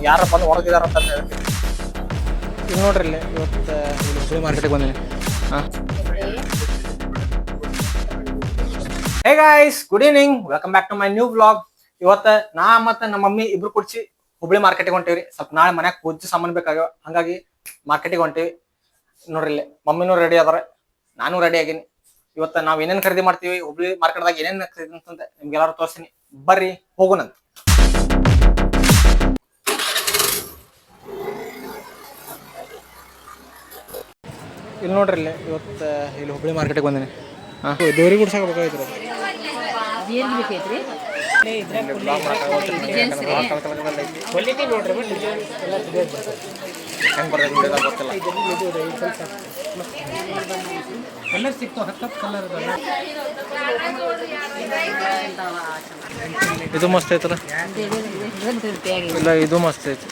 ಯಾರ ಬಂದು ಹೊಡೆದಿದಾರ ಅಂತ ಹೇಳ್ತೀನಿ. ಇಲ್ಲಿ ನೋಡ್ರಿ ಇಲ್ಲಿ ಇವತ್ತು ಇಲ್ಲಿ ಹುಬ್ಬಳ್ಳಿ ಮಾರ್ಕೆಟಿಗೆ ಬಂದಿನಿ. ಹಾಂ, hey guys, good evening, welcome back to my new vlog. ಇವತ್ತು ನಾ ಮತ್ತು ನಮ್ಮ ಮಮ್ಮಿ ಇಬ್ರು ಕುಡ್ಸಿ ಹುಬ್ಬಳ್ಳಿ ಮಾರ್ಕೆಟಿಗೆ ಹೊಂಟೇವ್ರಿ. ಸ್ವಲ್ಪ ನಾಳೆ ಮನ್ಯಾಗ ಪೂಜೆ ಸಾಮಾನು ಬೇಕಾಗ್ಯಾವ, ಹಂಗಾಗಿ ಮಾರ್ಕೆಟಿಗೆ ಹೊಂಟೇವಿ. ನೋಡ್ರಿ ಇಲ್ಲಿ ಮಮ್ಮಿನೂ ರೆಡಿ ಅದಾರೆ, ನಾನು ರೆಡಿ ಆಗೀನಿ. ಇವತ್ತು ನಾವು ಏನೇನು ಖರೀದಿ ಮಾಡ್ತೀವಿ, ಹುಬ್ಬಳ್ಳಿ ಮಾರ್ಕೆಟ್ದಾಗ ಏನೇನು ಖರೀದಿ ಅಂತಂದ್ರೆ ನಿಮ್ಗೆಲ್ಲಾರು ತೋರಿಸ್ತೀನಿ. ಬರ್ರಿ ಹೋಗೋಣಂತ. ಇಲ್ಲಿ ನೋಡ್ರಿ ಇಲ್ಲಿ ಇವತ್ತು ಇಲ್ಲಿ ಹುಬ್ಬಳ್ಳಿ ಮಾರ್ಕೆಟಿಗೆ ಬಂದಿನಿ. ಹಾಂ, ದೇವ್ರಿ ಗುಡ್ಸಾಕ ಬೇಕಾಗಿತ್ತು. ಹೆಂಗೆ ಬರ್ತದೆ ಗೊತ್ತಿಲ್ಲ. ಕಲರ್ ಸಿಕ್ತು, ಹತ್ತತ್ತು ಕಲರ್ ಇದು ಮಸ್ತ್ ಐತಲ್ಲ. ಇಲ್ಲ, ಇದು ಮಸ್ತ್ ಐತಿ.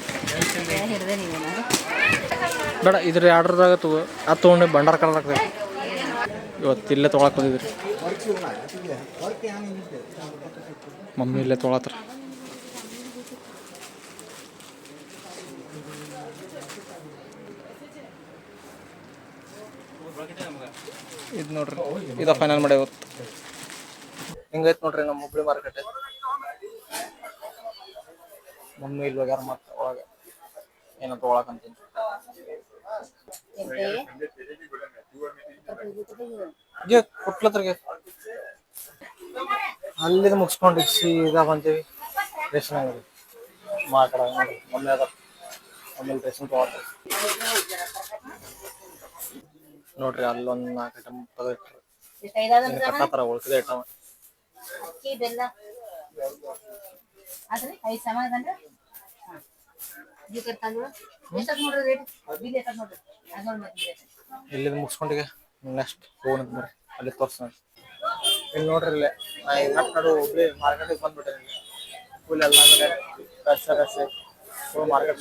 ಬೇಡ, ಇದ್ರ ಆರ್ಡ್ರದಾಗ ಅದು ತೊಗೊಂಡು ಬಂಡಾರ ಕಲರ್ ಆಗ್ತದೆ. ಇವತ್ತು ಇಲ್ಲೇ ತೊಗೊಳಕ್ ಬಂದಿದ್ರಿ. ಮಮ್ಮಿ ಇಲ್ಲೇ ತೊಗೊಳತ್ರ. ಇದು ನೋಡ್ರಿ, ಇದ ಫೈನಲ್ ಮಾಡಿ ಇವತ್ತು. ಹಿಂಗೈತೆ ನೋಡ್ರಿ ನಮ್ಮ ಹುಬ್ಬಳ್ಳಿ ಮಾರ್ಕೆಟ್. ಮಮ್ಮಿ ಇಲ್ಲಿ ಹೋಗ್ಯಾರ ಮತ್ತೆ ಒಳಗೆ ಏನೋ ತೊಗೊಳಕಂತೀನಿ. ಕುಟ್ಲತ್ರಿಗೆ ಅಲ್ಲಿಂದ ಮುಗಿಸ್ಕೊಂಡು ಸೀದಾ ಬಂತೀವಿ ರೇಷನ್ ಅಂಗಡಿ ಮಾತಾಡ. ಮಮ್ಮಿ ಅದ ಆಮೇಲೆ ರೇಷನ್ ತೊಗೊಳ್ತಾರೆ ನೋಡ್ರಿ. ಅಲ್ಲೊಂದು 4 ಐಟಮ್ ತೆಗೆದಿಟ್ರು, ಕಟ್ಟಾತರ ಉಳ್ಕಿದ ಐಟಮ್. ಇಲ್ಲಿಂದ ಮುಗಿಸ್ಕೊಂಡಿಗೆ ನೆಕ್ಸ್ಟ್ ಹೋಗೋಣಂತ ಬರ್ರಿ, ಅಲ್ಲಿ ತೋರಿಸ್ತಾನೆ. ಇಲ್ಲಿ ನೋಡ್ರಿ, ಇಲ್ಲೇ ನಾ ನಡು ಹುಬ್ಬಳ್ಳಿ ಮಾರ್ಕೆಟಿಗೆ ಬಂದ್ಬಿಟ್ಟೆ. ಫುಲ್ ಎಲ್ಲ ಕಡೆ ರಶ್ ಫುಲ್ ಮಾರ್ಕೆಟ್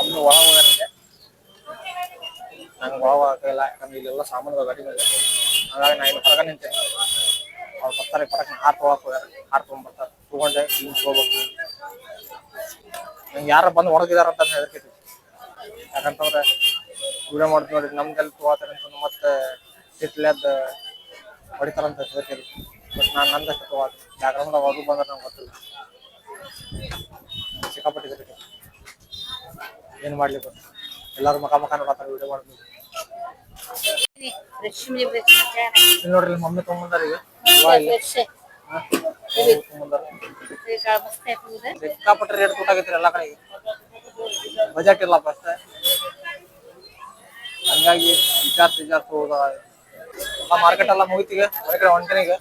ಒಂದು ಒಳ ಹೋಗಾರಿಗೆ ನಂಗೆ ಒಳ ಹೋಗಕ್ಕಿಲ್ಲ, ಯಾಕಂದ್ರೆ ಇಲ್ಲೆಲ್ಲ ಸಾಮಾನು ಗಾಡಿ ಮೇಲೆ. ಹಾಗಾಗಿ ನಾ ಇಲ್ಲಿ ಹೊರಗೆ ನಿಂತೇನೆ. ಅವ್ರು ಬರ್ತಾರೆ ಪರಕ್ಕೆ ಹಾರು ತೊಗೊಳಕ್ ಹೋಗ್ಯಾರ, ಹಾರು ತೊಗೊಂಡ್ಬರ್ತಾರೆ. ತೊಗೊಂಡೆ ಹಿಂಗೆ ಹೋಗ್ಬೇಕು. ನಂಗೆ ಯಾರು ಬಂದು ಹೊಡೆದಿದಾರ ಅಂತ ಹೇಳ್ತಿದ್ವಿ. ಯಾಕಂತಂದ್ರೆ ವಿಡಿಯೋ ಮಾಡ್ತೀವಿ ನೋಡಿ, ನಮ್ಗೆಲ್ಲ ತೊಗೊಳ್ತಾರೆ ಅಂತ ಮತ್ತೆ ಸಿಟ್ಲೆದ್ದು ಹೊಡಿತಾರಂತ ಹೇಳ್ತೀವಿ. ಬಟ್ ನಾನು ನಂದಷ್ಟು ತೊಗೊಳ್ತೀನಿ. ಬ್ಯಾಕ್ಗ್ರೌಂಡ್ದಾಗ ಅದು ಬಂದ್ರೆ ನಂಗೆ ಗೊತ್ತಿಲ್ಲ, ಸಿಕ್ಕಾಪಟ್ಟಿದ್ದಾರೆ. ಏನು ಮಾಡ್ಲಿಕ್ಕೆ ಎಲ್ಲರೂ ಮಕ ನೋಡತ್ತಾರೆ ವಿಡಿಯೋ ಮಾಡ್ತೀವಿ. ನೋಡ್ರಿ ಮಮ್ಮಿ ತೊಗೊಂಬಂದಾರ. ಈಗ ಸಿಕ್ಕಾಪಟ್ಟೆ ರೇಟ್ ಕೊಟ್ಟಾಗೈತ್ರಿ ಎಲ್ಲ ಕಡೆಗೆ. ಬಜೆಟ್ ಇಲ್ಲ ಫಸ್ಟ್, ಹಂಗಾಗಿ ವಿಚಾರ ಹೋದ ಮಾರ್ಕೆಟ್ ಎಲ್ಲ ಮುಗಿತಿಗೆ ಹೊರ ಕಡೆ ಹೊಂಟೆನೀಗ.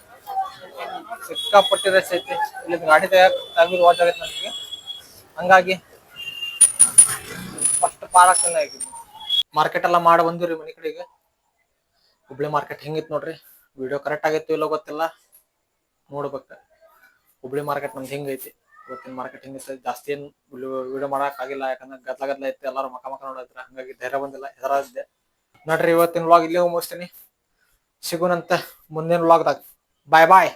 ಸಿಕ್ಕಾಪಟ್ಟಿ ರಶ್ ಐತಿ. ಇಲ್ಲಿ ಗಾಡಿ ತೆಗಿದು ವಾಚ್ ಆಗೈತೆ ನನಗೆ, ಹಂಗಾಗಿ ಫಸ್ಟ್ ಪಾರಾಗ್ತಾನೆ ಆಗಿ ಮಾರ್ಕೆಟ್ ಎಲ್ಲ ಮಾಡಿ ಬಂದಿವ್ರಿ ಮನೆ ಕಡೆಗೆ. ಹುಬ್ಬಳ್ಳಿ ಮಾರ್ಕೆಟ್ ಹೆಂಗಿತ್ತು ನೋಡ್ರಿ. ವಿಡಿಯೋ ಕರೆಕ್ಟ್ ಆಗೈತಿ ಇಲ್ಲೋ ಗೊತ್ತಿಲ್ಲ, ನೋಡ್ಬೇಕು. ಹುಬ್ಬಳ್ಳಿ ಮಾರ್ಕೆಟ್ ನಮ್ದು ಹೆಂಗೈತಿ, ಇವತ್ತಿನ ಮಾರ್ಕೆಟ್ ಹೆಂಗೈತಿ. ಜಾಸ್ತಿ ಏನು ವಿಡಿಯೋ ಮಾಡಕ್ ಆಗಿಲ್ಲ, ಯಾಕಂದ್ರೆ ಗದ್ಲ ಐತಿ, ಎಲ್ಲರೂ ಮಕ ನೋಡಿದ್ರೆ. ಹಂಗಾಗಿ ಧೈರ್ಯ ಬಂದಿಲ್ಲ, ಹೆದರಿದ್ದೆ ನೋಡ್ರಿ. ಇವತ್ತಿನ ವ್ಲಾಗ್ ಇಲ್ಲೇ ಮುಗಿಸ್ತೀನಿ. ಸಿಗೋಣಂತ ಮುಂದಿನ ವ್ಲಾಗ್ದಾಗ. ಬಾಯ್ ಬಾಯ್.